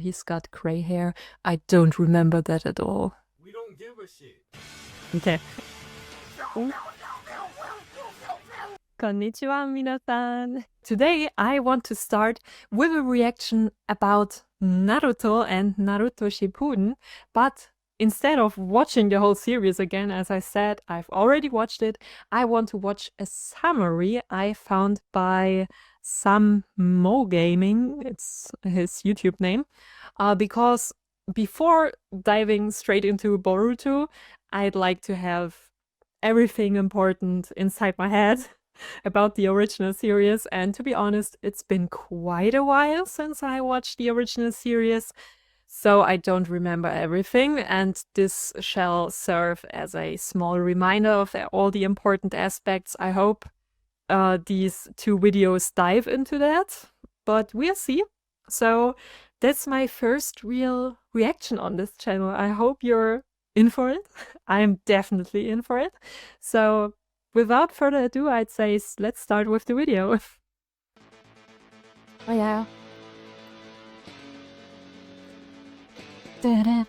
he's got gray hair. I don't remember that at all. We don't give a shit. Okay. Konnichiwa, minasan. Today I want to start with a reaction about Naruto and Naruto Shippuden, but instead of watching the whole series again, as I said, I've already watched it. I want to watch a summary I found by Sam Mo Gaming, it's his YouTube name, because before diving straight into Boruto, I'd like to have everything important inside my head about the original series, and to be honest, it's been quite a while since I watched the original series, so I don't remember everything, and this shall serve as a small reminder of all the important aspects. I hope these two videos dive into that, but we'll see. So that's my first real reaction on this channel. I hope you're in for it. I'm definitely in for it. So without further ado, I'd say let's start with the video. Oh yeah. Oh,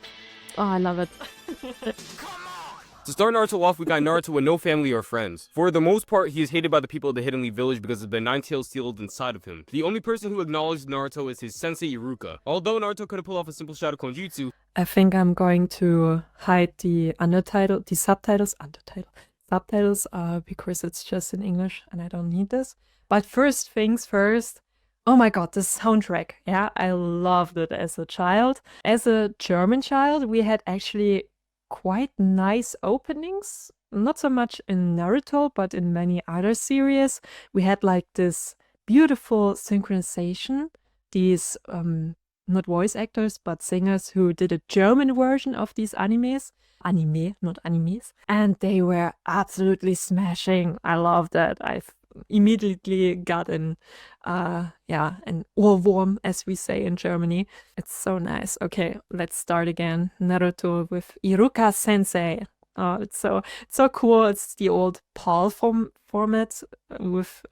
I love it. To start Naruto off, we got Naruto with no family or friends. For the most part, he is hated by the people of the Hidden Leaf Village because of the nine tails sealed inside of him. The only person who acknowledged Naruto is his sensei Iruka. Although Naruto could have pulled off a simple shadow clone jutsu, I think I'm going to hide the subtitles, because it's just in English and I don't need this. But first things first, oh my god, the soundtrack. Yeah, I loved it as a child. As a German child, we had actually quite nice openings. Not so much in Naruto, but in many other series. We had like this beautiful synchronization. These, not voice actors, but singers who did a German version of these animes. Anime, not animes. And they were absolutely smashing. I love that. I've immediately got an Ohrwurm, as we say in Germany. It's so nice. Okay, let's start again. Naruto with Iruka Sensei. Oh, it's so cool. It's the old PAL format with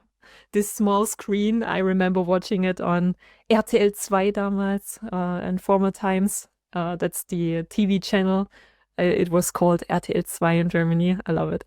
this small screen. I remember watching it on RTL 2 damals, and former times. That's the TV channel. It was called RTL 2 in Germany. I love it.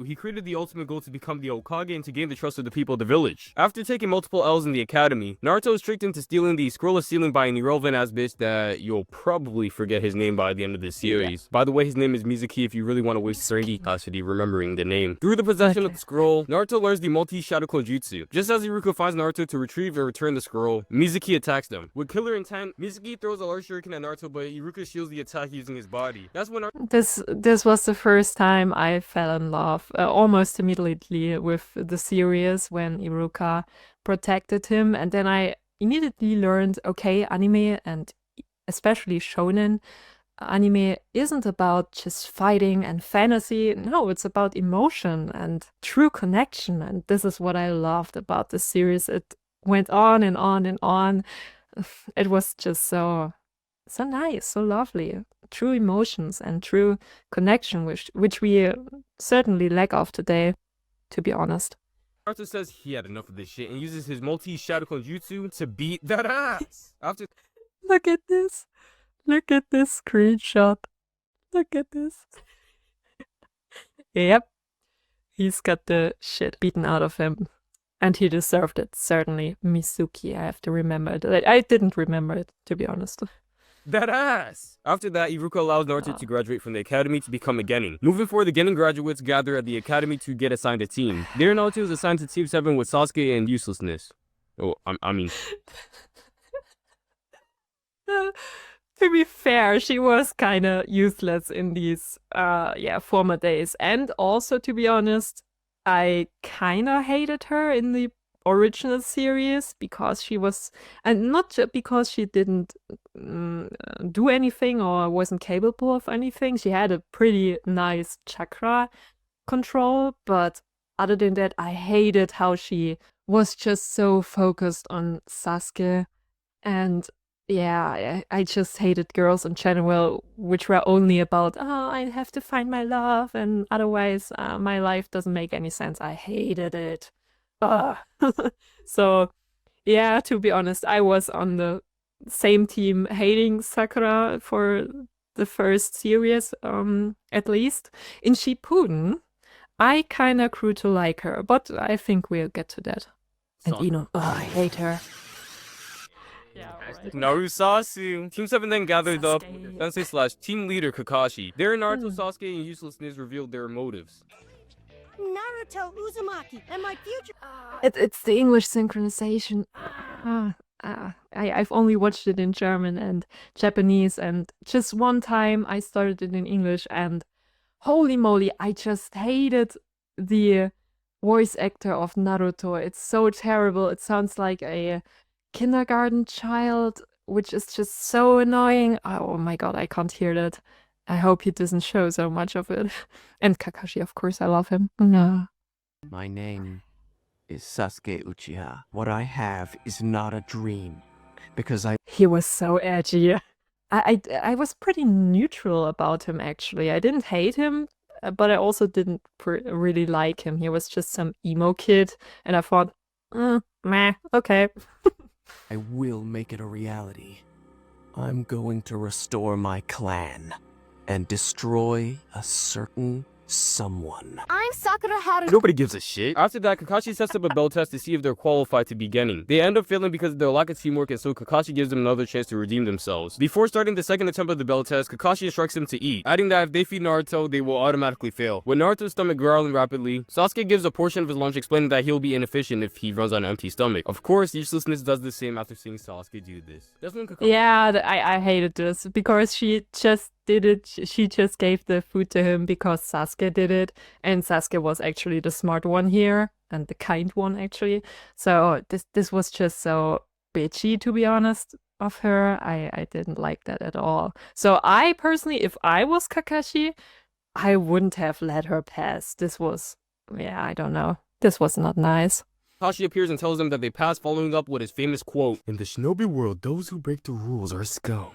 he created the ultimate goal to become the Hokage and to gain the trust of the people of the village. After taking multiple L's in the academy, Naruto is tricked into stealing the scroll of sealing by an irrelevant ass bitch that you'll probably forget his name by the end of this series. Yeah. By the way, his name is Mizuki if you really want to waste serenity capacity remembering the name. Through the possession of the scroll, Naruto learns the multi-shadow clone jutsu. Just as Iruka finds Naruto to retrieve and return the scroll, Mizuki attacks them. With killer intent, Mizuki throws a large shuriken at Naruto, but Iruka shields the attack using his body. That's when This was the first time I fell in love, almost immediately, with the series when Iruka protected him, and then I immediately learned, okay, anime, and especially shonen anime, isn't about just fighting and fantasy. No, it's about emotion and true connection, and this is what I loved about the series. It went on and on and on. It was just so nice, so lovely. True emotions and true connection, which we certainly lack of today, to be honest. Naruto says he had enough of this shit and uses his multi-shadow clone jutsu to beat that ass. After Look at this. Look at this screenshot. Look at this. Yep. He's got the shit beaten out of him. And he deserved it, certainly. Mizuki, I have to remember it. I didn't remember it, to be honest. that ass! After that, Iruka allows Naruto to graduate from the academy to become a genin. Moving forward, the genin graduates gather at the academy to get assigned a team. There, Naruto is assigned to Team 7 with Sasuke and Uselessness. Oh, I mean... To be fair, she was kind of useless in these former days. And also, to be honest, I kind of hated her in the original series because she was, and not just because she didn't do anything or wasn't capable of anything. She had a pretty nice chakra control, but other than that, I hated how she was just so focused on Sasuke. And yeah, I just hated girls in general, which were only about, oh, I have to find my love, and otherwise my life doesn't make any sense. I hated it. So, yeah, to be honest, I was on the same team hating Sakura for the first series, at least. In Shippuden, I kinda grew to like her, but I think we'll get to that. And Ino, I hate her. Yeah, right. Narusasu. Team 7 then gathered up with Sasuke. their sensei/team leader Kakashi. There, Naruto, Sasuke, and uselessness revealed their motives. Naruto Uzumaki and my future. It's the English synchronization. I've only watched it in German and Japanese, and just one time I started it in English, and holy moly, I just hated the voice actor of Naruto. It's so terrible. It sounds like a kindergarten child, which is just so annoying. Oh my god, I can't hear that. I hope he doesn't show so much of it. And Kakashi, of course, I love him. No. My name is Sasuke Uchiha. What I have is not a dream, because He was so edgy. I was pretty neutral about him, actually. I didn't hate him, but I also didn't really like him. He was just some emo kid, and I thought, meh, okay. I will make it a reality. I'm going to restore my clan and destroy a certain someone. I'm Sakura Haru. Nobody gives a shit. After that, Kakashi sets up a bell test to see if they're qualified to beginning. They end up failing because of their lack of teamwork, and so Kakashi gives them another chance to redeem themselves. Before starting the second attempt of the bell test, Kakashi instructs them to eat, adding that if they feed Naruto, they will automatically fail. With Naruto's stomach growling rapidly, Sasuke gives a portion of his lunch, explaining that he'll be inefficient if he runs on an empty stomach. Of course, uselessness does the same after seeing Sasuke do this. That's when Kakashi— Yeah, I hated this because she just did it. She just gave the food to him because Sasuke did it, and Sasuke was actually the smart one here and the kind one, actually. So this was just so bitchy, to be honest, of her. I didn't like that at all. So I personally, if I was Kakashi, I wouldn't have let her pass. This was, yeah, I don't know. This was not nice. Kakashi appears and tells them that they pass, following up with his famous quote: "In the shinobi world, those who break the rules are scum."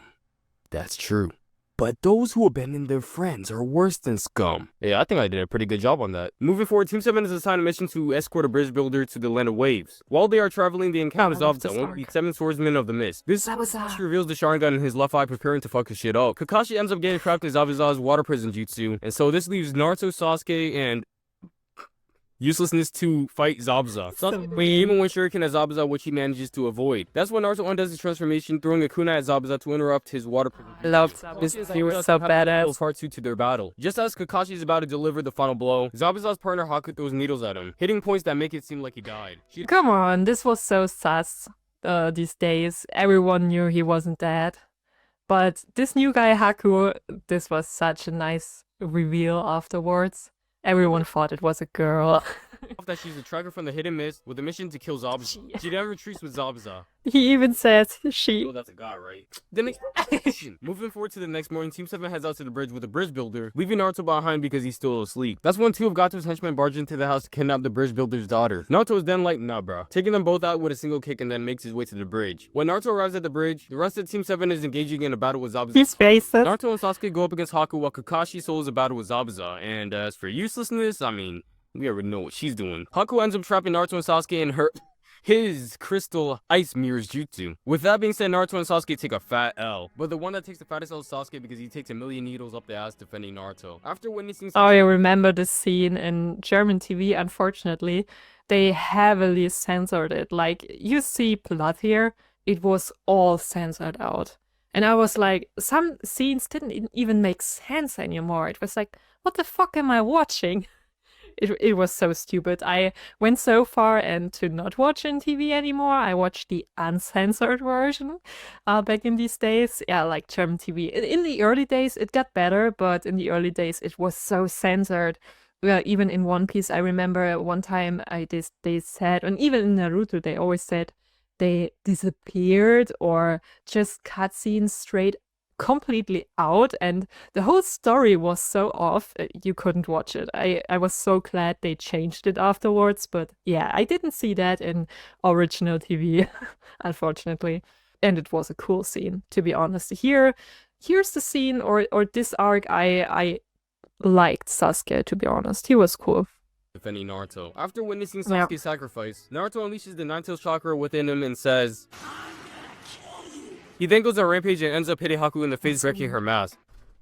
That's true. But those who abandon their friends are worse than scum. Yeah, I think I did a pretty good job on that. Moving forward, Team 7 is assigned a mission to escort a bridge builder to the Land of Waves. While they are traveling, they encounter Zabuza, one of the 7 swordsmen of the mist. This Zabuza reveals the Sharingan in his left eye, preparing to fuck his shit up. Kakashi ends up getting trapped in Zabuza's water prison jutsu, and so this leaves Naruto, Sasuke, and uselessness to fight Zabuza. Even when Shuriken at Zabuza, which he manages to avoid. That's when Naruto undoes his transformation, throwing a kunai at Zabuza to interrupt his water prison. I loved this. He was so badass. Part 2 to their battle. Just as Kakashi is about to deliver the final blow, Zabuza's partner Haku throws needles at him, hitting points that make it seem like he died. Come on, this was so sus these days. Everyone knew he wasn't dead. But this new guy, Haku, this was such a nice reveal afterwards. Everyone thought it was a girl. That she's a tracker from the hidden mist with a mission to kill Zabuza. She never retreats with Zabuza. He even says she. Oh, that's a guy, right? Then moving forward to the next morning, Team 7 heads out to the bridge with a bridge builder, leaving Naruto behind because he's still asleep. That's when 2 of Gato's henchmen barge into the house to kidnap the bridge builder's daughter. Naruto is then like, nah bro, taking them both out with a single kick, and then makes his way to the bridge. When Naruto arrives at the bridge, the rest of Team 7 is engaging in a battle with Zabuza. His faces. Naruto and Sasuke go up against Haku while Kakashi solos a battle with Zabuza, and as for uselessness, I mean, we already know what she's doing. Haku ends up trapping Naruto and Sasuke in his crystal ice mirrors jutsu. With that being said, Naruto and Sasuke take a fat L. But the one that takes the fattest L is Sasuke because he takes a million needles up the ass defending Naruto. After witnessing— Oh, I remember this scene in German TV, unfortunately. They heavily censored it. Like, you see blood here, it was all censored out. And I was like, some scenes didn't even make sense anymore. It was like, what the fuck am I watching? It was so stupid. I went so far and to not watch on TV anymore. I watched the uncensored version back in these days. Yeah, like German TV. In the early days, it got better, but in the early days, it was so censored. Well, even in One Piece, I remember one time they said, and even in Naruto, they always said they disappeared or just cutscenes straight completely out, and the whole story was so off you couldn't watch it. I was so glad they changed it afterwards, but yeah, I didn't see that in original TV unfortunately, and it was a cool scene, to be honest. Here's the scene or this arc. I liked Sasuke, to be honest. He was cool. Defending Naruto. After witnessing Sasuke's sacrifice, Naruto unleashes the Nine-Tails chakra within him and says, He then goes on a rampage and ends up hitting Haku in the face, breaking her mask.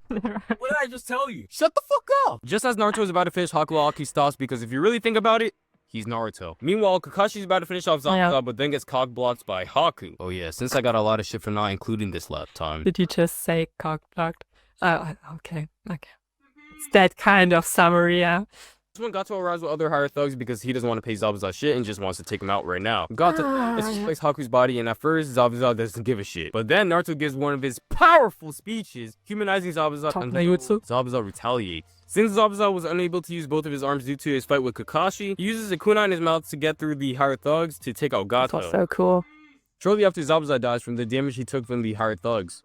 What did I just tell you? Shut the fuck up! Just as Naruto is about to finish Haku, Aki stops because if you really think about it, he's Naruto. Meanwhile, Kakashi's about to finish off Zabuza, but then gets cock-blocked by Haku. Oh yeah, since I got a lot of shit for not including this last time. Did you just say cock-blocked? Oh, okay. It's that kind of summary, yeah. This one Gato arrives with other higher thugs because he doesn't want to pay Zabuza shit and just wants to take him out right now. Gato disrespects Haku's body, and at first Zabuza doesn't give a shit. But then Naruto gives one of his powerful speeches, humanizing Zabuza, and Zabuza retaliates. Since Zabuza was unable to use both of his arms due to his fight with Kakashi, he uses a kunai in his mouth to get through the higher thugs to take out Gato. That's so cool. Shortly after, Zabuza dies from the damage he took from the higher thugs.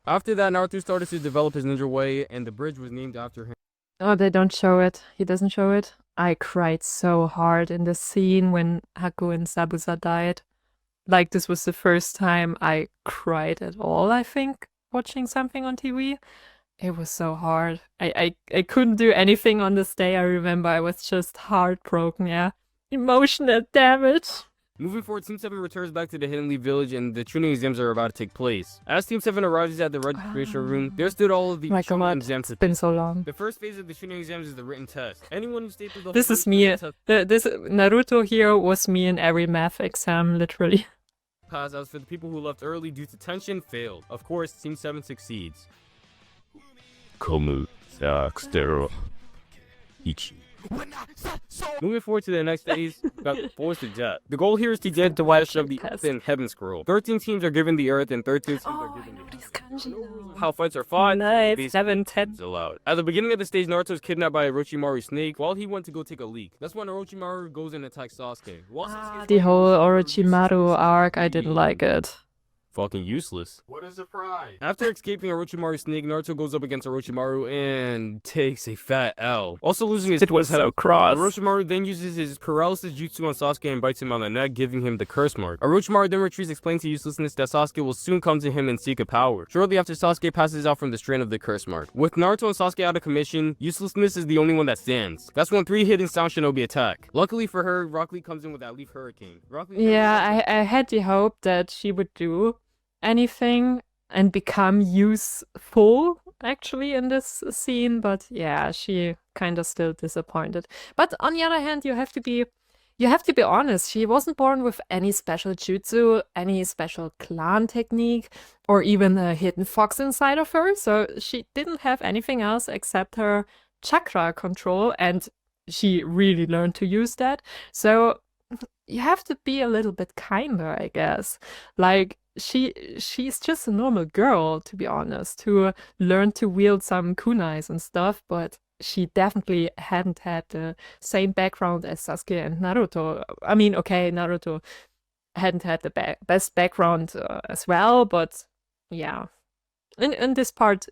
After that, Naruto started to develop his ninja way, and the bridge was named after him. Oh, they don't show it. He doesn't show it. I cried so hard in the scene when Haku and Zabuza died. Like, this was the first time I cried at all, I think, watching something on TV. It was so hard. I couldn't do anything on this day. I remember I was just heartbroken, yeah. Emotional damage. Moving forward, Team 7 returns back to the Hidden Leaf Village and the tuning exams are about to take place. As Team 7 arrives at the registration room, there stood all of the exams. It's been so long. The first phase of the tuning exams is the written test. Anyone who stayed through the This is me. This Naruto here was me in every math exam, literally. Pass. As for the people who left early due to tension, failed. Of course, Team 7 succeeds. Moving forward to the next phase, got forced to jet. The goal here is to get the Wild of the Earth and Heaven Scroll. 13 teams are given the Earth and 13 teams are given the Heaven. How fights are fought. Nice. 7, 10. Allowed. At the beginning of the stage, Naruto is kidnapped by Orochimaru's snake while he went to go take a leak. That's when Orochimaru goes and attacks Sasuke. The whole Orochimaru arc, I didn't like it. Fucking useless. What a surprise. After escaping Orochimaru's snake, Naruto goes up against Orochimaru and takes a fat L. Also losing his... It was so cross. Orochimaru then uses his paralysis jutsu on Sasuke and bites him on the neck, giving him the curse mark. Orochimaru then retreats, explaining to uselessness that Sasuke will soon come to him and seek a power. Shortly after, Sasuke passes out from the strain of the curse mark. With Naruto and Sasuke out of commission, uselessness is the only one that stands. That's when 3 hidden sound shinobi attack. Luckily for her, Rock Lee comes in with that Leaf Hurricane. Yeah, I had the hope that she would do anything and become useful actually in this scene, but yeah, she kind of still disappointed. But on the other hand, you have to be honest. She wasn't born with any special jutsu, any special clan technique, or even a hidden fox inside of her. So she didn't have anything else except her chakra control, and she really learned to use that. So you have to be a little bit kinder, I guess. Like, she's just a normal girl, to be honest, who learned to wield some kunais and stuff, but she definitely hadn't had the same background as Sasuke and Naruto. I mean, okay, Naruto hadn't had the best background as well, but yeah. In this part,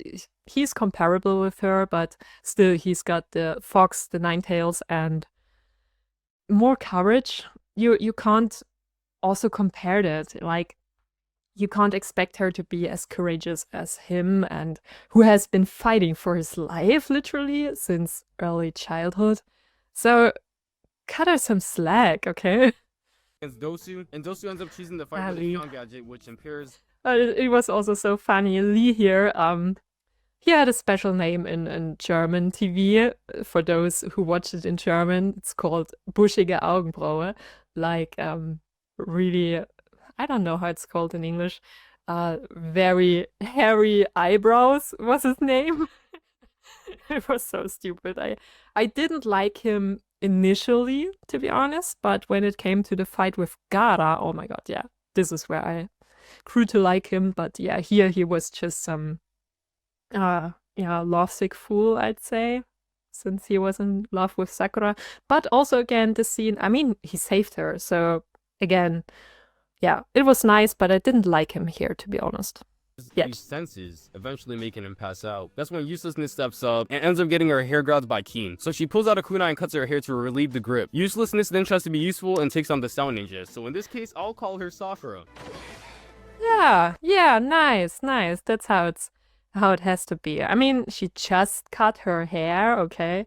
he's comparable with her, but still he's got the fox, the 9 tails, and more courage. You can't also compare that. Like, you can't expect her to be as courageous as him, and who has been fighting for his life, literally, since early childhood. So, cut her some slack, okay? Against Dosu, and Dosu ends up choosing the fight with the Sean gadget, which impairs... It was also so funny. Lee here, he had a special name in German TV. For those who watch it in German, it's called buschige Augenbraue. Like, really... I don't know how it's called in English. Very hairy eyebrows was his name. It was so stupid. I didn't like him initially, to be honest, but when it came to the fight with Gaara, oh my god, yeah, this is where I grew to like him. But yeah, here he was just some, lovesick fool, I'd say, since he was in love with Sakura. But also, again, the scene, I mean, he saved her, so again... Yeah, it was nice, but I didn't like him here, to be honest. These senses, eventually making him pass out. That's when Uselessness steps up and ends up getting her hair grabbed by Keen. So she pulls out a kunai and cuts her hair to relieve the grip. Uselessness then tries to be useful and takes on the Sound Ninja. So in this case, I'll call her Sakura. Yeah, nice. That's how it has to be. I mean, she just cut her hair, okay?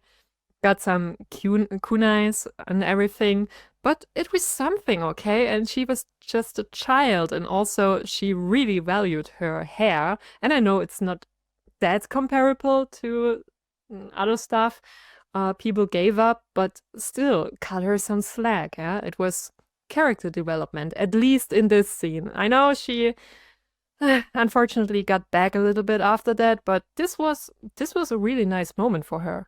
Got some kunais and everything, But it was something, okay? And she was just a child, and also she really valued her hair. And I know it's not that comparable to other stuff people gave up, but still, cut her some slack, yeah? It was character development, at least in this scene. I know she unfortunately got back a little bit after that, but this was a really nice moment for her.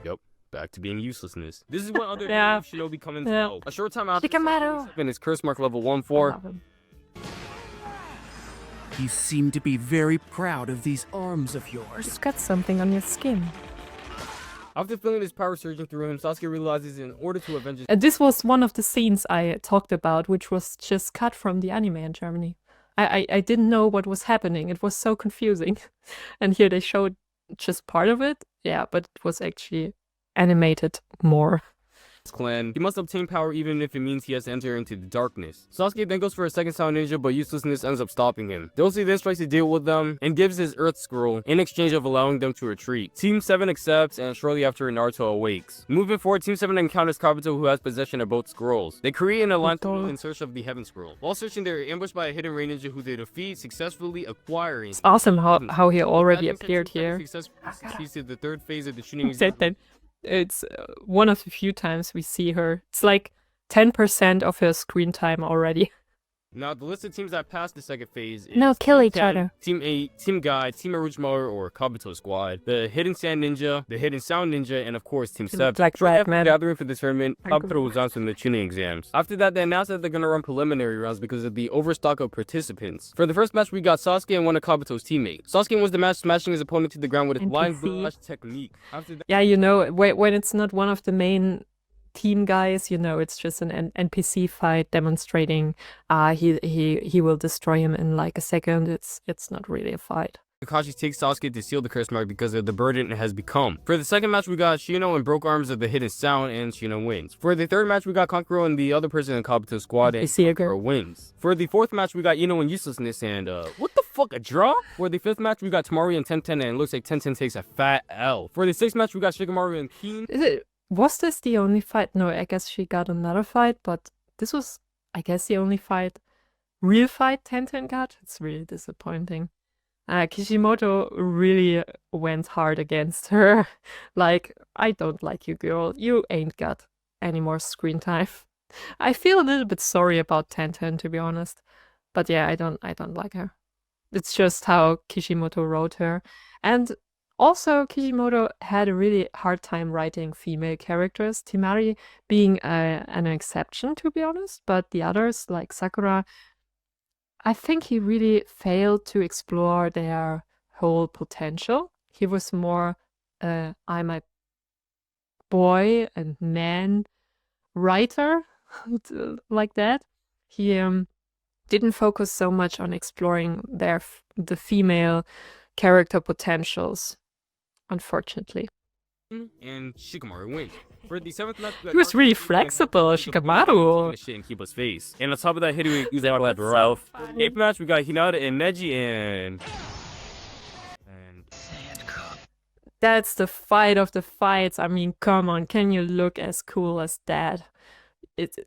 Yep. Back to being uselessness. This is what other Yeah. Shinobi come in. Yeah. A short time after Shikamaru. and his curse mark level I 1-4. love him. You seem to be very proud of these arms of yours. You've got something on your skin. After feeling his power surging through him, Sasuke realizes in order to avenge his And this was one of the scenes I talked about, which was just cut from the anime in Germany. I didn't know what was happening. It was so confusing. And here they showed just part of it. Yeah, but it was actually animated more. clan, he must obtain power even if it means he has to enter into the darkness. Sasuke then goes for a second sound ninja, but uselessness ends up stopping him. Dosei then tries to deal with them and gives his Earth Scroll in exchange of allowing them to retreat. Team 7 accepts, and shortly after Naruto awakes. Moving forward, Team 7 encounters Kabuto, who has possession of both scrolls. They create an alliance in search of the Heaven Scroll. While searching, they are ambushed by a hidden rain ninja who they defeat, successfully acquiring. It's awesome how he already appeared here. Succeeds to the third phase of the Chunin Said that it's one of the few times we see her. It's like 10% of her screen time already. Now, the list of teams that passed the second phase is No, kill Team each 10, other. Team 8, Team Guy, Team Orochimaru or Kabuto Squad, the Hidden Sand Ninja, the Hidden Sound Ninja, and of course Team 7. Like Shortly Red after Man. gathering for the tournament, Kabuto was on to the tuning exams. After that, they announced that they're gonna run preliminary rounds because of the overstock of participants. For the first match, we got Sasuke and one of Kabuto's teammates. Sasuke was the match, smashing his opponent to the ground with his blind NPC. brush technique. After that, Yeah, you know, when it's not one of the main team guys, you know, it's just an NPC fight demonstrating he will destroy him in like a second. It's not really a fight. Kakashi takes Sasuke to seal the curse mark because of the burden it has become. For the second match, we got Shino and Broke Arms of the Hidden Sound, and Shino wins. For the third match, we got Kankuro and the other person in Kabuto's squad, and Kankuro wins. For the fourth match, we got Ino and Uselessness, and what the fuck, a draw? For the fifth match, we got Tamari and Tenten, and it looks like Tenten takes a fat L. For the sixth match, we got Shikamaru and Keen. Was this the only fight? No, I guess she got another fight, but this was, I guess, the only real fight Tenten got. It's really disappointing. Kishimoto really went hard against her. Like, I don't like you, girl. You ain't got any more screen time. I feel a little bit sorry about Tenten, to be honest. But yeah, I don't like her. It's just how Kishimoto wrote her. And also, Kishimoto had a really hard time writing female characters, Temari being an exception, to be honest, but the others, like Sakura, I think he really failed to explore their whole potential. He was more, I'm a boy and man writer, like that. He didn't focus so much on exploring the female character potentials. Unfortunately. And Shikamaru wins. For the seventh match, He was really flexible, Shikamaru. Shit in Kiba's face. And on top of that, Hideo used that like Ralph. For the eighth match, we got Hinata and Neji and That's the fight of the fights. I mean, come on, can you look as cool as that?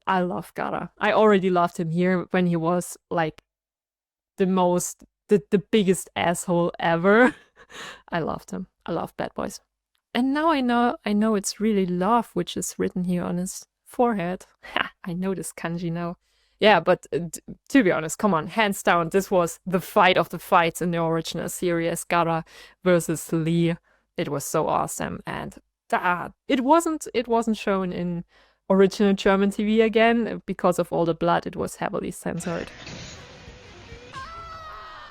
I love Gaara. I already loved him here when he was like the biggest asshole ever. I loved him. I love Bad Boys. And now I know it's really love, which is written here on his forehead. Ha, I know this kanji now. Yeah, but to be honest, come on, hands down, this was the fight of the fights in the original series, Gaara versus Lee. It was so awesome, and it wasn't shown in original German TV again because of all the blood. It was heavily censored.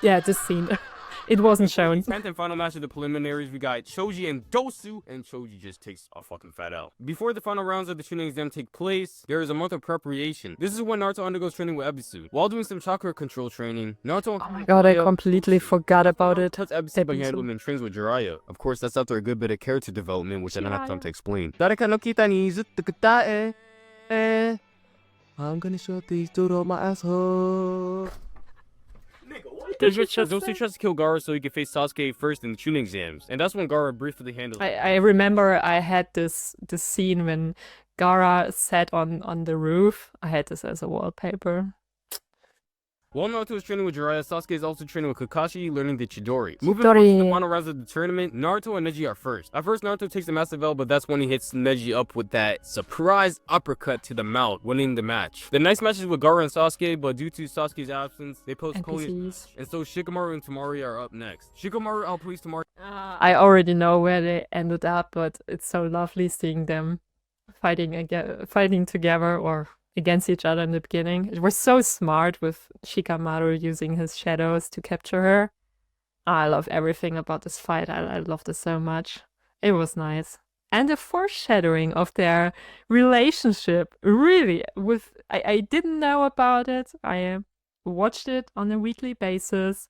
Yeah, this scene. It wasn't shown. 10th and final match of the preliminaries, we got Choji and Dosu, and Choji just takes a fucking fat L. Before the final rounds of the Chunin exam take place, there is a month of preparation. This is when Naruto undergoes training with Ebisu. While doing some chakra control training, Naruto... Oh my god, I completely forgot about it. Tells Ebisu by handling and trains with Jiraiya. Of course, that's after a good bit of character development, which I don't have time to explain. Dareka no kita ni zutto kitae. I'm gonna shove these dude on my asshole. Dosu tries to kill Gaara so he can face Sasuke first in the Chunin exams, and that's when Gaara briefly handles. I remember I had this scene when Gaara sat on the roof. I had this as a wallpaper. While Naruto is training with Jiraiya, Sasuke is also training with Kakashi, learning the Chidori. Moving Chidori. on to the final rounds of the tournament, Naruto and Neji are first. At first, Naruto takes the massive L, but that's when he hits Neji up with that surprise uppercut to the mouth, winning the match. The next match is with Gaara and Sasuke, but due to Sasuke's absence, they postpone it, and so Shikamaru and Temari are up next. Shikamaru outplays Temari. I already know where they ended up, but it's so lovely seeing them fighting together or against each other in the beginning. It was so smart with Shikamaru using his shadows to capture her. I love everything about this fight. I loved it so much. It was nice. And the foreshadowing of their relationship, really, I didn't know about it. I watched it on a weekly basis,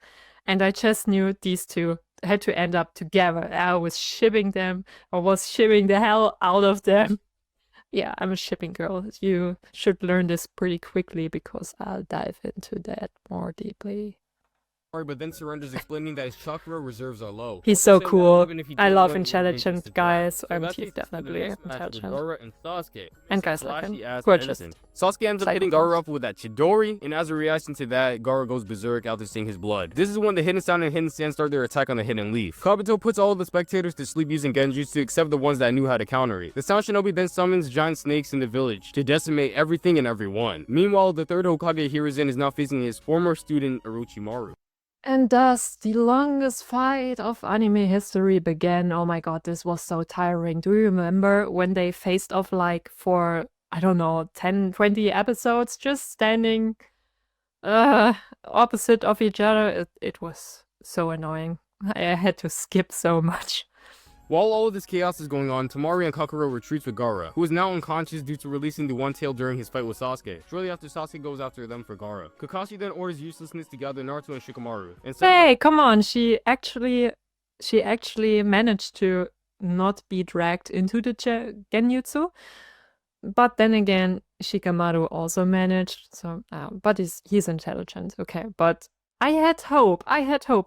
and I just knew these two had to end up together. I was shipping them. I was shipping the hell out of them. Yeah, I'm a shipping girl. You should learn this pretty quickly because I'll dive into that more deeply. But then surrenders, explaining that his chakra reserves are low. He's so Also, cool. even if he I didn't love win, he intelligent remains guys. So I'm that takes us to the definitely next match with intelligent. Gaara and Sasuke. And guys like him. Flashy-ass Who are just Edison. Sasuke ends up hitting psychopaths. Gaara up with that Chidori, and as a reaction to that, Gaara goes berserk after seeing his blood. This is when the Hidden Sound and Hidden Sand start their attack on the Hidden Leaf. Kabuto puts all of the spectators to sleep using Genjutsu except the ones that knew how to counter it. The Sound Shinobi then summons giant snakes in the village to decimate everything and everyone. Meanwhile, the third Hokage Hiruzen is now facing his former student Orochimaru. And thus, the longest fight of anime history began. Oh my god, this was so tiring. Do you remember when they faced off like for, I don't know, 10, 20 episodes, just standing opposite of each other? It was so annoying. I had to skip so much. While all of this chaos is going on, Temari and Kakuro retreats with Gaara, who is now unconscious due to releasing the One Tail during his fight with Sasuke. Shortly after, Sasuke goes after them for Gaara. Kakashi then orders uselessness to gather Naruto and Shikamaru. And Hey, come on, she actually managed to not be dragged into the Genjutsu. But then again, Shikamaru also managed, so but he's intelligent, okay. But I had hope,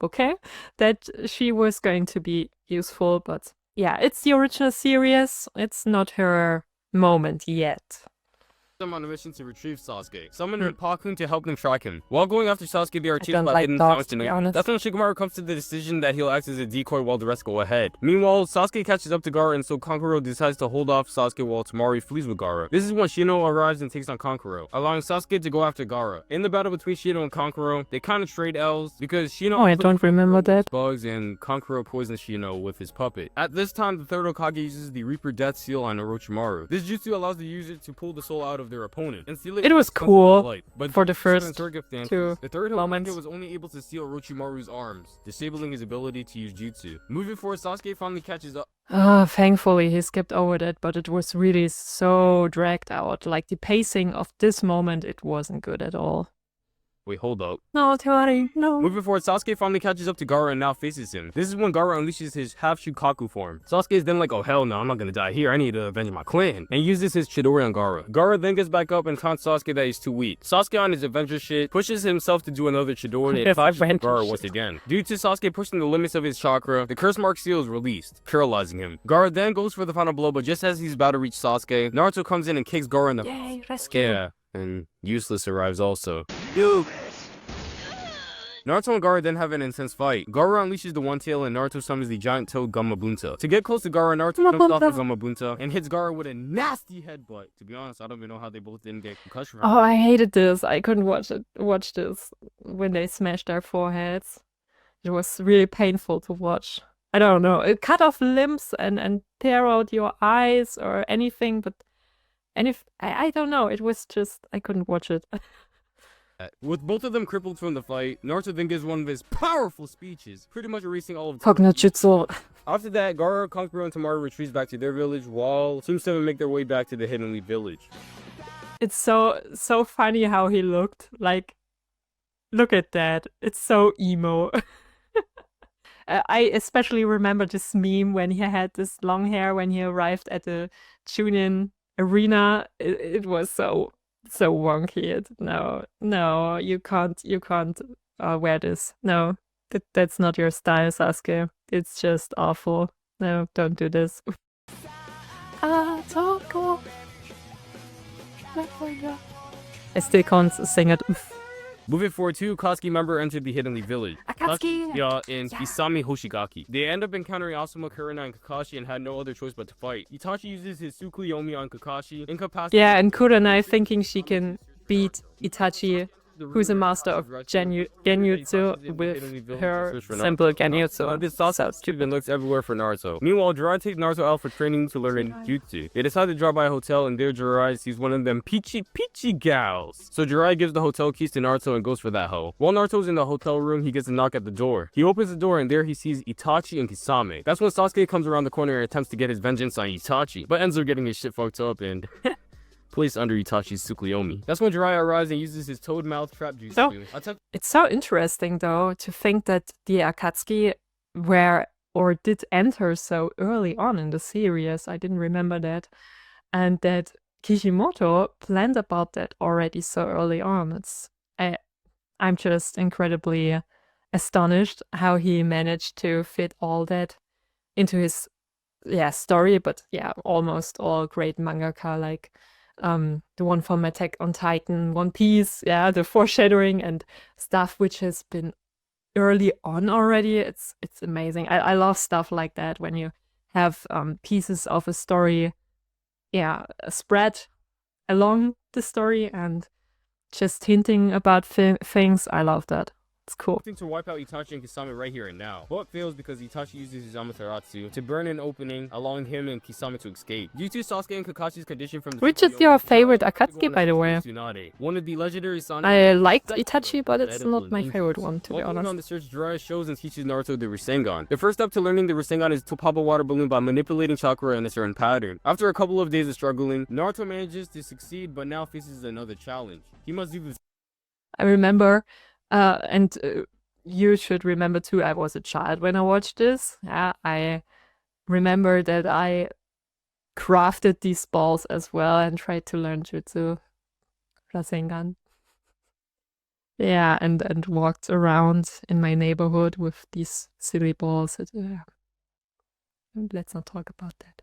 okay, that she was going to be useful, but yeah, it's the original series. It's not her moment yet. them on a mission to retrieve Sasuke. Summon Rinpaku to help them track him. While going after Sasuke, they are chased by hidden dogs, sounds to be tonight. honest. That's when Shikamaru comes to the decision that he'll act as a decoy while the rest go ahead. Meanwhile, Sasuke catches up to Gaara, and so Kankuro decides to hold off Sasuke while Temari flees with Gaara. This is when Shino arrives and takes on Kankuro, allowing Sasuke to go after Gaara. In the battle between Shino and Kankuro, they kind of trade L's because Shino I don't remember that. bugs and Kankuro poisons Shino with his puppet. At this time, the third Hokage uses the Reaper Death Seal on Orochimaru. This jutsu allows the user to pull the soul out of their opponent and seal It was with cool light. But for the due to first circumstances, two the third moments. Hokage was only able to seal Orochimaru's arms, disabling his ability to use jutsu. Moving forward, Sasuke finally catches up. Thankfully he skipped over that, but it was really so dragged out. Like the pacing of this moment, it wasn't good at all. Wait, hold up. No, Temari, no. Moving forward, Sasuke finally catches up to Gaara and now faces him. This is when Gaara unleashes his half-Shukaku form. Sasuke is then like, oh hell no, I'm not gonna die here, I need to avenge my clan, and uses his Chidori on Gaara. Gaara then gets back up and taunts Sasuke that he's too weak. Sasuke on his Avenger shit pushes himself to do another Chidori and flashes Gaara once again. Due to Sasuke pushing the limits of his chakra, the Curse Mark Seal is released, paralyzing him. Gaara then goes for the final blow, but just as he's about to reach Sasuke, Naruto comes in and kicks Gaara in the Yay, rescue. yeah, and Useless arrives also. Dude. Naruto and Gaara then have an intense fight. Gaara unleashes the One Tail and Naruto summons the giant toad Gamabunta. To get close to Gaara, Naruto jumps off the Gamabunta and hits Gaara with a nasty headbutt. To be honest, I don't even know how they both didn't get concussion. Oh, I hated this. I couldn't watch this when they smashed their foreheads. It was really painful to watch. I don't know. It cut off limbs and tear out your eyes or anything, but I don't know. It was just I couldn't watch it. With both of them crippled from the fight, Naruto then gives one of his powerful speeches, pretty much erasing all of Kognojutsu. After that, Gaara, Kankuro, and Temari retreats back to their village, while Team 7 make their way back to the Hidden Leaf village. It's so funny how he looked. Like, look at that. It's so emo. I especially remember this meme when he had this long hair when he arrived at the Chunin arena. It was so wonky. No, you can't wear this. No, that's not your style, Sasuke. It's just awful. No, don't do this. I still can't sing it. Moving forward, two Akatsuki members entered the Hidden Leaf Village. Akatsuki! Yeah, and Kisame Hoshigaki. They end up encountering Asuma, Kurina, and Kakashi and had no other choice but to fight. Itachi uses his Tsukuyomi on Kakashi, incapacitated. Yeah, and Kurenai thinking she can beat Itachi, who's a master of Genjutsu, with her simple Genjutsu. This Sasuke stupid looks everywhere for Naruto. Meanwhile, Jiraiya takes Naruto out for training to learn Jutsu. They decide to drop by a hotel, and there Jiraiya sees one of them peachy gals. So Jiraiya gives the hotel keys to Naruto and goes for that hoe. While Naruto's in the hotel room, he gets a knock at the door. He opens the door, and there he sees Itachi and Kisame. That's when Sasuke comes around the corner and attempts to get his vengeance on Itachi, but ends up getting his shit fucked up and placed under Itachi's Tsukuyomi. That's when Jiraiya arrives and uses his toad mouth trap juice. So, it's so interesting though to think that the Akatsuki were or did enter so early on in the series. I didn't remember that. And that Kishimoto planned about that already so early on. I'm just incredibly astonished how he managed to fit all that into his story, but almost all great mangaka like the one from Attack on Titan, One Piece, the foreshadowing and stuff which has been early on already. It's amazing. I love stuff like that when you have pieces of a story, spread along the story and just hinting about things. I love that. It's cool. To wipe out Itachi and Kisame right here and now, but fails because Itachi uses his Amaterasu to burn an opening, allowing him and Kisame to escape. Due to Sasuke and Kakashi's condition from the Which is your favorite Akatsuki, by the way? Tsunade, one of the legendary Sonic. I liked Itachi, but it's not my favorite one, to be honest. On the search, Jiraiya shows and teaches Naruto the Rasengan. The first step to learning the Rasengan is to pop a water balloon by manipulating chakra in a certain pattern. After a couple of days of struggling, Naruto manages to succeed, but now faces another challenge. He must do this. I remember. And you should remember too, I was a child when I watched this. I remember that I crafted these balls as well and tried to learn Jutsu Rasengan. And walked around in my neighborhood with these silly balls. Let's not talk about that.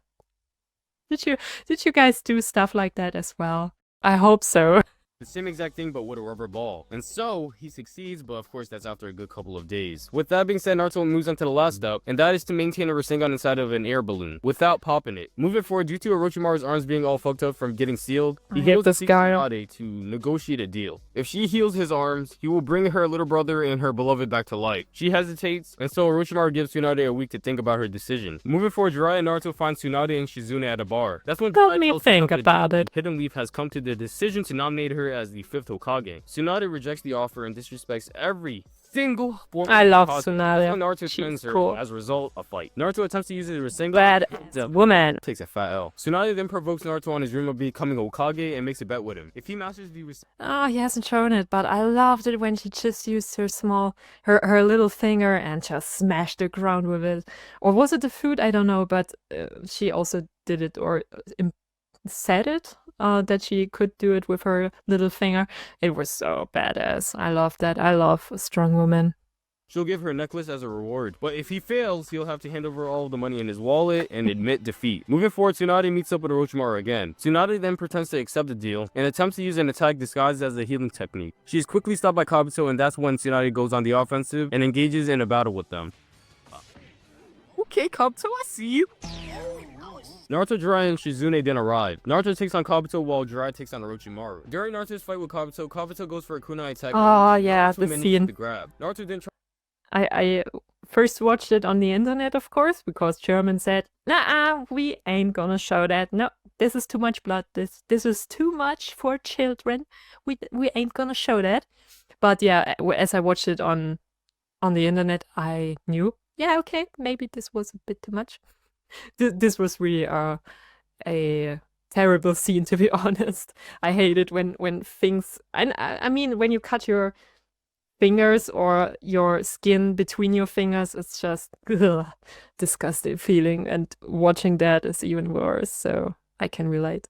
Did you guys do stuff like that as well? I hope so. The same exact thing, but with a rubber ball. And so, he succeeds, but of course that's after a good couple of days. With that being said, Naruto moves on to the last step, and that is to maintain a Rasengan inside of an air balloon, without popping it. Moving forward, due to Orochimaru's arms being all fucked up from getting sealed, he heals Tsunade to negotiate a deal. If she heals his arms, he will bring her little brother and her beloved back to life. She hesitates, and so Orochimaru gives Tsunade a week to think about her decision. Moving forward, Jiraiya and Naruto find Tsunade and Shizune at a bar. That's when Let me think about it. Hidden Leaf has come to the decision to nominate her as the 5th Hokage. Tsunade rejects the offer and disrespects every single form. I love Tsunade. Naruto turns her. Cool. As a result, a fight. Naruto attempts to use his Rasengan. Bad woman. Takes a fat L. Tsunade then provokes Naruto on his dream of becoming Hokage and makes a bet with him. If he masters the he hasn't shown it, but I loved it when she just used her little finger and just smashed the ground with it. Or was it the food? I don't know, but she also did it or said it. That she could do it with her little finger. It was so badass. I love that. I love a strong woman. She'll give her a necklace as a reward, but if he fails, he'll have to hand over all of the money in his wallet and admit defeat. Moving forward, Tsunade meets up with Orochimaru again. Tsunade then pretends to accept the deal and attempts to use an attack disguised as a healing technique. She is quickly stopped by Kabuto, and that's when Tsunade goes on the offensive and engages in a battle with them. Okay, Kabuto, I see you. Naruto, Jiraiya, and Shizune then arrive. Naruto takes on Kabuto while Jiraiya takes on Orochimaru. During Naruto's fight with Kabuto, Kabuto goes for a kunai attack. Oh yeah, the scene. To grab. Naruto then I first watched it on the internet, of course, because German said, "Nah, we ain't gonna show that. No, this is too much blood. This is too much for children. We ain't gonna show that." But yeah, as I watched it on the internet, I knew, okay, maybe this was a bit too much. This was really a terrible scene, to be honest. I hate it when things, I mean, when you cut your fingers or your skin between your fingers, it's just disgusting feeling, and watching that is even worse, so I can relate.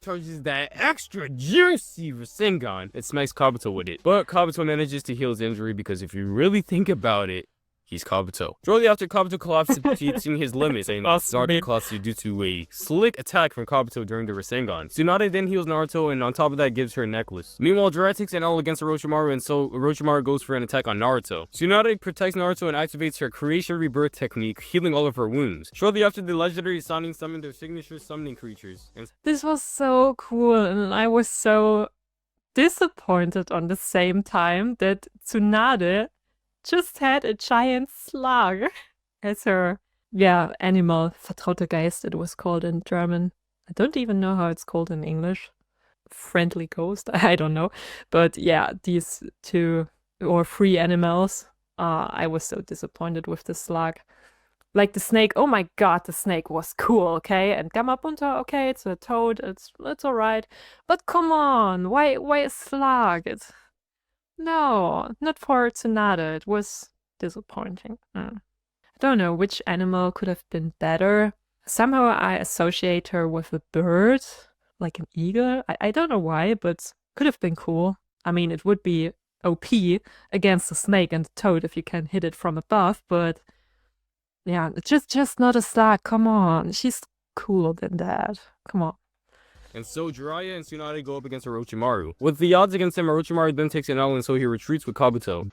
Charges that extra juicy Rasengan and smacks Kabuto with it. But Kabuto manages to heal his injury because if you really think about it, He's Kabuto. Shortly after, Kabuto collapsed, seeing his limits, and Naruto collapsed due to a slick attack from Kabuto during the Rasengan. Tsunade then heals Naruto, and on top of that gives her a necklace. Meanwhile, Jiraiya takes an L against Orochimaru, and so Orochimaru goes for an attack on Naruto. Tsunade protects Naruto and activates her Creation Rebirth technique, healing all of her wounds. Shortly after, the legendary Sannin summoned their signature summoning creatures. And This was so cool, and I was so disappointed on the same time that Tsunade just had a giant slug as her, animal. Vertrauter Geist, it was called in German. I don't even know how it's called in English. Friendly ghost, I don't know. But yeah, these 2 or 3 animals, I was so disappointed with the slug. Like the snake, oh my god, the snake was cool, okay? And Gamabunta, okay, it's a toad, it's alright. But come on, why a slug? No, not for Tsunade. It was disappointing. I don't know which animal could have been better. Somehow I associate her with a bird, like an eagle. I don't know why, but could have been cool. I mean, it would be OP against the snake and the toad if you can hit it from above, but yeah, just not a slug. Come on, she's cooler than that. Come on. And so Jiraiya and Tsunade go up against Orochimaru. With the odds against him, Orochimaru then takes an L, and so he retreats with Kabuto.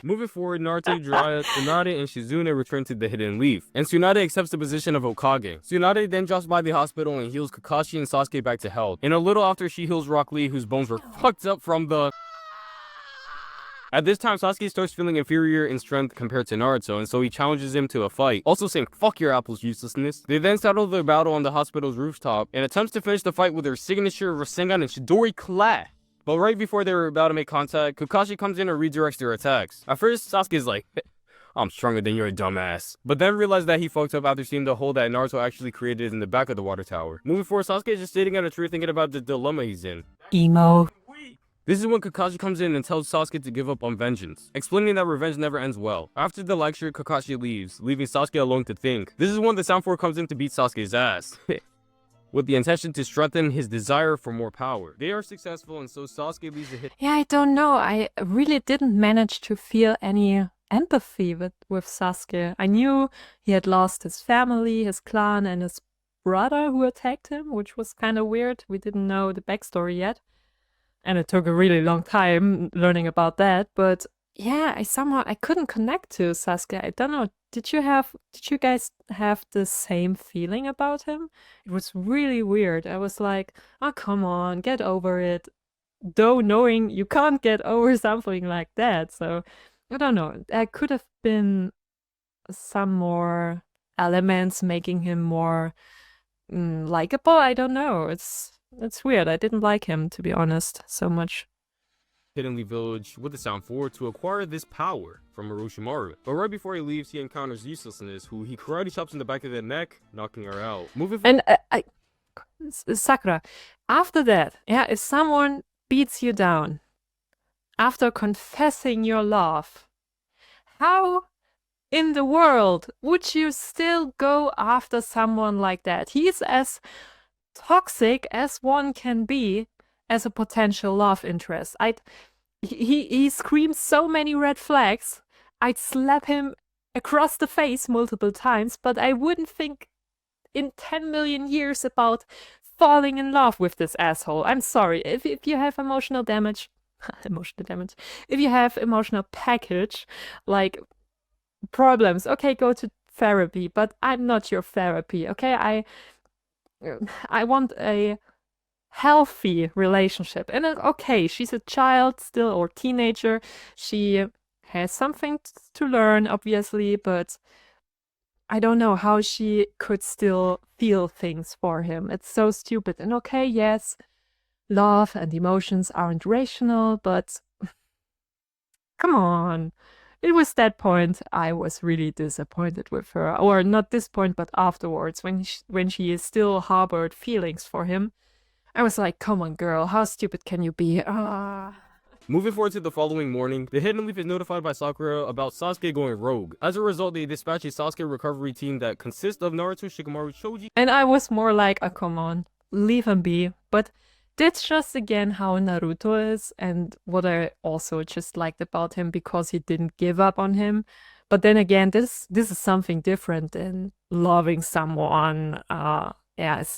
Moving forward, Naruto, Jiraiya, Tsunade, and Shizune return to the Hidden Leaf, and Tsunade accepts the position of Hokage. Tsunade then drops by the hospital and heals Kakashi and Sasuke back to health. And a little after, she heals Rock Lee, whose bones were fucked up from the... At this time, Sasuke starts feeling inferior in strength compared to Naruto, and so he challenges him to a fight, also saying, "Fuck your apple's uselessness." They then settle their battle on the hospital's rooftop, and attempts to finish the fight with their signature Rasengan and Chidori clash. But right before they were about to make contact, Kakashi comes in and redirects their attacks. At first, Sasuke's like, "I'm stronger than your dumbass," but then realized that he fucked up after seeing the hole that Naruto actually created in the back of the water tower. Moving forward, Sasuke is just sitting at a tree thinking about the dilemma he's in. Emo. This is when Kakashi comes in and tells Sasuke to give up on vengeance, explaining that revenge never ends well. After the lecture, Kakashi leaves, leaving Sasuke alone to think. This is when the Sound Force comes in to beat Sasuke's ass, with the intention to strengthen his desire for more power. They are successful, and so Sasuke leaves the hit. Yeah, I don't know. I really didn't manage to feel any empathy with Sasuke. I knew he had lost his family, his clan, and his brother who attacked him, which was kind of weird. We didn't know the backstory yet. And it took a really long time learning about that. But yeah, I couldn't connect to Sasuke. I don't know. Did you guys have the same feeling about him? It was really weird. I was like, oh, come on, get over it. Though knowing you can't get over something like that. So I don't know. There could have been some more elements making him more likable. I don't know. It's weird. I didn't like him, to be honest, so much. Hidden Leaf Village with the Sound Force to acquire this power from Orochimaru. But right before he leaves, he encounters Uselessness, who he karate chops in the back of the neck, knocking her out. And Sakura, after that, if someone beats you down after confessing your love, how in the world would you still go after someone like that? He's as toxic as one can be as a potential love interest. He screams so many red flags. I'd slap him across the face multiple times, but I wouldn't think in 10 million years about falling in love with this asshole. I'm sorry. If you have emotional damage, if you have emotional package, like problems, okay, go to therapy, but I'm not your therapy, okay? I want a healthy relationship. And okay, she's a child still, or teenager. She has something to learn, obviously, but I don't know how she could still feel things for him. It's so stupid. And okay, yes, love and emotions aren't rational, but come on. It was that point I was really disappointed with her. Or not this point, but afterwards, when she still harbored feelings for him. I was like, come on, girl, how stupid can you be? Moving forward to the following morning, the Hidden Leaf is notified by Sakura about Sasuke going rogue. As a result, they dispatch a Sasuke recovery team that consists of Naruto, Shikamaru, Choji. And I was more like, oh, come on, leave him be. But that's just again how Naruto is, and what I also just liked about him, because he didn't give up on him. But then again, this is something different than loving someone,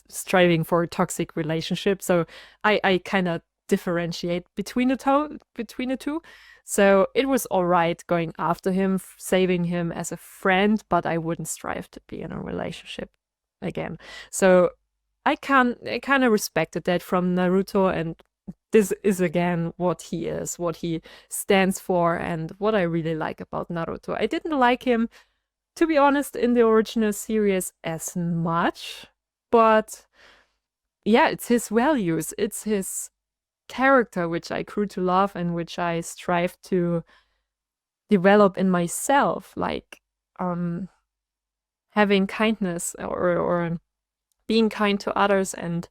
striving for a toxic relationship. So I kind of differentiate between the two. So it was all right going after him, saving him as a friend, but I wouldn't strive to be in a relationship again. So I kind of respected that from Naruto, and this is again what he is, what he stands for, and what I really like about Naruto. I didn't like him, to be honest, in the original series as much, but yeah, it's his values, it's his character which I grew to love and which I strive to develop in myself, like having kindness, or being kind to others and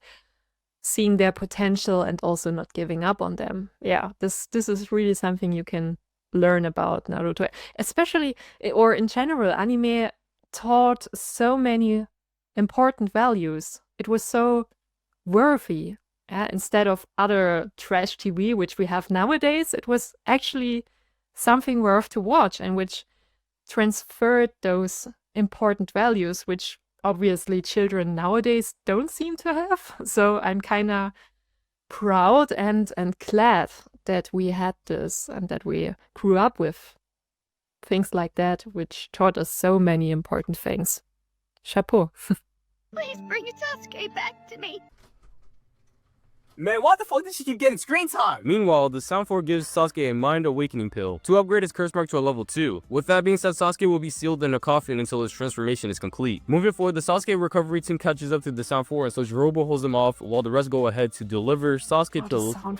seeing their potential and also not giving up on them. Yeah, this is really something you can learn about Naruto, especially, or in general, anime taught so many important values. It was so worthy. Instead of other trash TV which we have nowadays, it was actually something worth to watch, and which transferred those important values which obviously children nowadays don't seem to have. So I'm kind of proud and glad that we had this and that we grew up with things like that, which taught us so many important things. Chapeau. Please bring Sasuke back to me. Man, why the fuck did she keep getting screen time? Meanwhile, the Sound Force gives Sasuke a Mind Awakening pill to upgrade his curse mark to a level 2. With that being said, Sasuke will be sealed in a coffin until his transformation is complete. Moving forward, the Sasuke recovery team catches up to the Sound Force, and so Jirobo holds them off while the rest go ahead to deliver Sasuke pills. Oh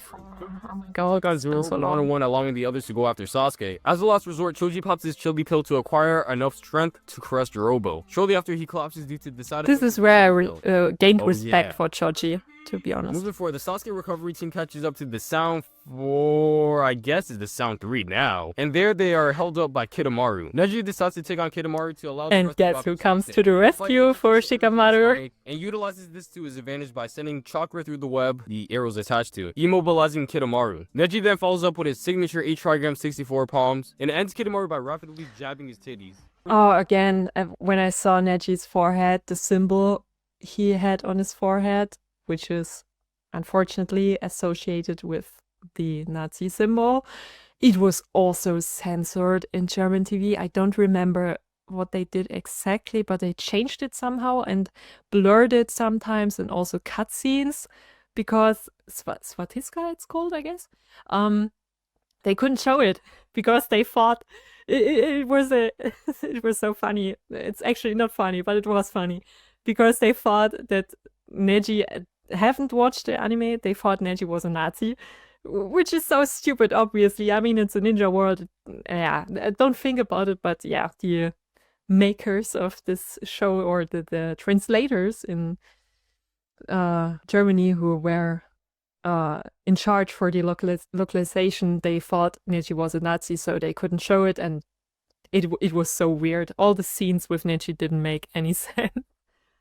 my god, Guys, so one-on-one, allowing the others to go after Sasuke. As a last resort, Choji pops his Chili pill to acquire enough strength to caress Jirobo. Shortly after, he collapses due to the side This is where I gained Oh, respect yeah. for Choji, to be honest. Moving forward, the Sasuke recovery team catches up to the Sound 4, I guess is the Sound 3 now. And there they are held up by Kidomaru. Neji decides to take on Kidomaru to allow the And rest to guess drop who his comes Sasuke. to the rescue for Shikamaru? And utilizes this to his advantage by sending chakra through the web the arrows attached to it, immobilizing Kidomaru. Neji then follows up with his signature 8 trigram 64 palms and ends Kidomaru by rapidly jabbing his titties. Oh, again, when I saw Neji's forehead, the symbol he had on his forehead, which is unfortunately associated with the Nazi symbol, it was also censored in German TV. I don't remember what they did exactly, but they changed it somehow and blurred it sometimes, and also cutscenes, because Svatiska it's called, I guess. They couldn't show it because they thought it was it was so funny. It's actually not funny, but it was funny because they thought that Neji haven't watched the anime. They thought Neji was a Nazi, which is so stupid. Obviously, I mean, it's a ninja world. Yeah, don't think about it. But yeah, the makers of this show, or the translators in Germany who were in charge for the localization, they thought Neji was a Nazi, so they couldn't show it, and it was so weird. All the scenes with Neji didn't make any sense.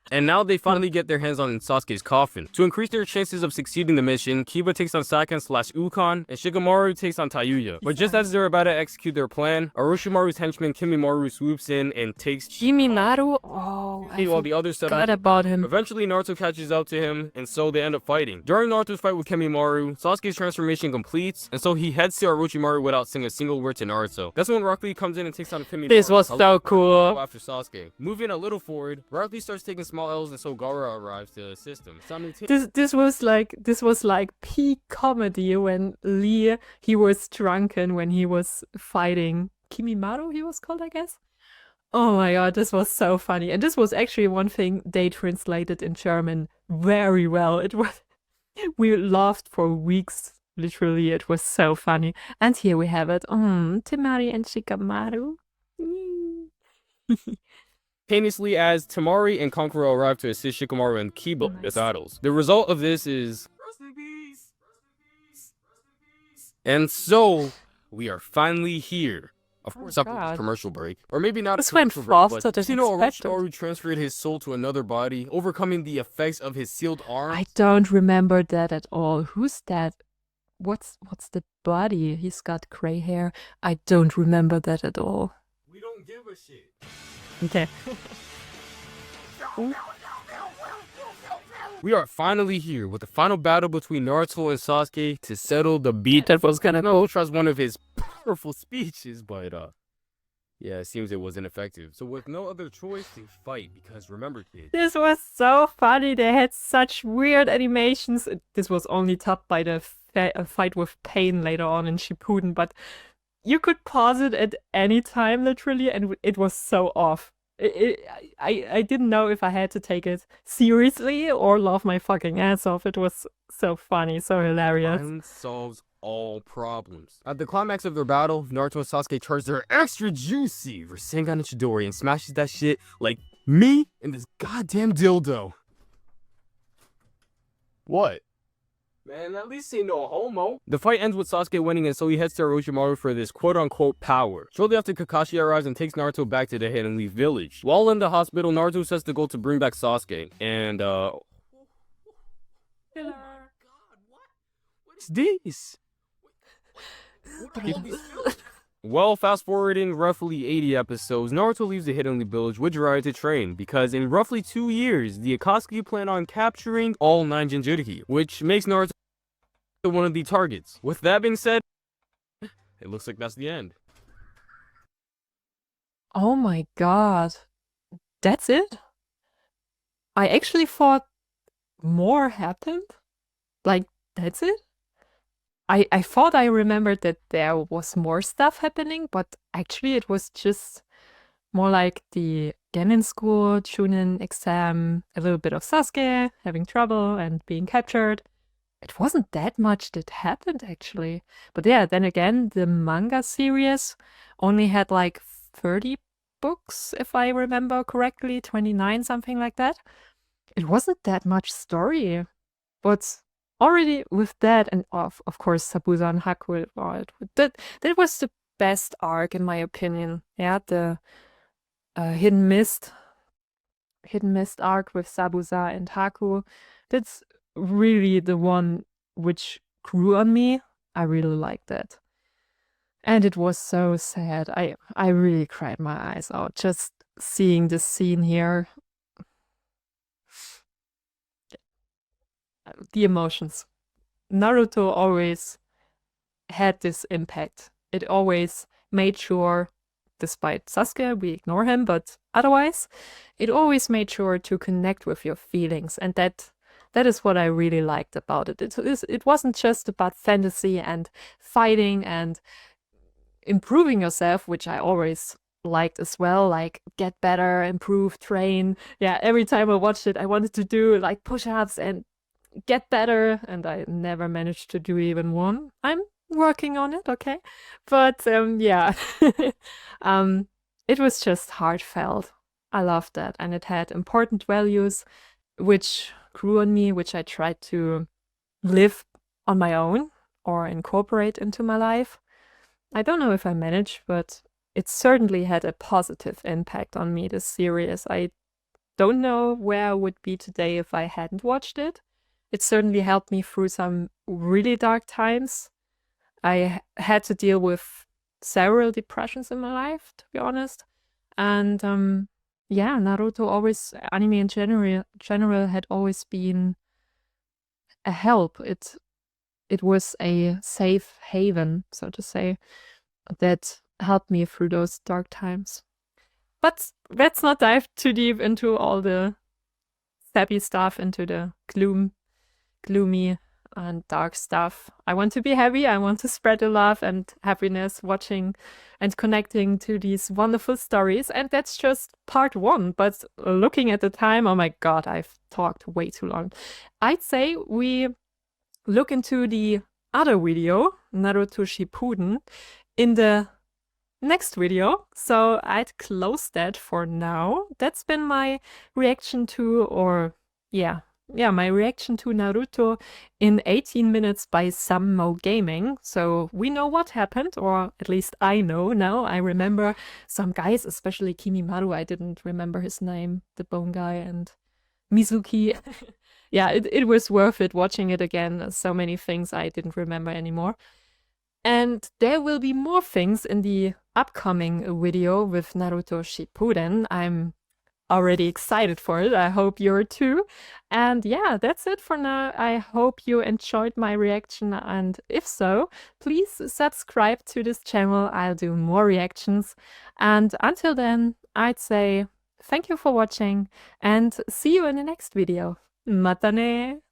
And now they finally get their hands on Sasuke's coffin. To increase their chances of succeeding the mission, Kiba takes on Sakan/Ukon, and Shikamaru takes on Tayuya. But just as they're about to execute their plan, Orochimaru's henchman Kimimaru swoops in and takes Kimimaru? Oh, I while the others set forgot up. about him. Eventually, Naruto catches up to him, and so they end up fighting. During Naruto's fight with Kimimaru, Sasuke's transformation completes, and so he heads to Orochimaru without saying a single word to Naruto. That's when Rock Lee comes in and takes on Kimimaru. This was so cool. After Sasuke. Moving a little forward, Rock Lee starts taking small L's, and so Gaara arrives to assist him. This was like peak comedy when he was drunken when he was fighting Kimimaru, he was called, I guess. Oh my god, this was so funny. And this was actually one thing they translated in German very well. It was we laughed for weeks, literally. It was so funny. And here we have it. Temari and Shikamaru. Simultaneously, as Tamari and Kankuro arrive to assist Shikamaru and Kiba with battles. The result of this is... And so, we are finally here. Of Oh course, after this God. commercial break. Or maybe not This a went commercial break, faster but than expected. Orochimaru transferred his soul to another body, overcoming the effects of his sealed arm. I don't remember that at all. Who's that? What's the body? He's got gray hair. I don't remember that at all. We don't give a shit. Okay. We are finally here with the final battle between Naruto and Sasuke to settle the beat that was gonna know Ultra's one of his powerful speeches, but yeah, it seems it was ineffective. So with no other choice, they fight because remember, kid. This was so funny. They had such weird animations. This was only topped by the fight with Pain later on in Shippuden, but you could pause it at any time, literally, and it was so off. I didn't know if I had to take it seriously or laugh my fucking ass off. It was so funny, so hilarious. Violence solves all problems. At the climax of their battle, Naruto and Sasuke charge their extra juicy Rasengan Chidori and smashes that shit like me and this goddamn dildo. What? Man, at least ain't no homo. The fight ends with Sasuke winning, and so he heads to Orochimaru for this quote-unquote power. Shortly after, Kakashi arrives and takes Naruto back to the Hidden Leaf Village. While in the hospital, Naruto sets the goal to bring back Sasuke, and what's this? Well, fast forwarding roughly 80 episodes, Naruto leaves the Hidden Leaf Village with Jiraiya to train, because in roughly 2 years, the Akatsuki plan on capturing all 9 Jinchuriki, which makes Naruto one of the targets. With that being said, it looks like that's the end. Oh my God. That's it? I actually thought more happened. Like, that's it? I thought I remembered that there was more stuff happening, but actually it was just more like the Genin school, Chunin exam, a little bit of Sasuke having trouble and being captured. It wasn't that much that happened actually. But yeah, then again, the manga series only had like 30 books, if I remember correctly, 29, something like that. It wasn't that much story, but already with that, and of course Sabuza and Haku, that was the best arc in my opinion. Yeah, the Hidden Mist arc with Sabuza and Haku. That's really the one which grew on me. I really liked that. And it was so sad. I really cried my eyes out just seeing this scene here. The emotions. Naruto always had this impact. It always made sure, despite Sasuke, we ignore him, but otherwise, it always made sure to connect with your feelings. And that is what I really liked about it. It wasn't just about fantasy and fighting and improving yourself, which I always liked as well, like get better, improve, train. Yeah, every time I watched it, I wanted to do like push-ups and get better, and I never managed to do even one. I'm working on it, okay? But yeah, it was just heartfelt. I loved that, and it had important values which grew on me, which I tried to live on my own or incorporate into my life. I don't know if I managed, but it certainly had a positive impact on me, this series. I don't know where I would be today if I hadn't watched it. It certainly helped me through some really dark times. I had to deal with several depressions in my life, to be honest. And yeah, Naruto always, anime in general had always been a help. It was a safe haven, so to say, that helped me through those dark times. But let's not dive too deep into all the sappy stuff, into the gloomy and dark stuff. I want to be happy. I want to spread the love and happiness watching and connecting to these wonderful stories. And that's just part 1. But looking at the time, oh my God, I've talked way too long. I'd say we look into the other video, Naruto Shippuden, in the next video. So I'd close that for now. That's been my reaction to, or yeah, yeah, my reaction to Naruto in 18 minutes by Sammo Gaming. So we know what happened, or at least I know now. I remember some guys, especially Kimimaru. I didn't remember his name, the bone guy, and Mizuki. Yeah, it was worth it watching it again. So many things I didn't remember anymore. And there will be more things in the upcoming video with Naruto Shippuden. I'm already excited for it. I hope you're too. And yeah, that's it for now. I hope you enjoyed my reaction. And if so, please subscribe to this channel. I'll do more reactions. And until then, I'd say thank you for watching and see you in the next video. Mata ne!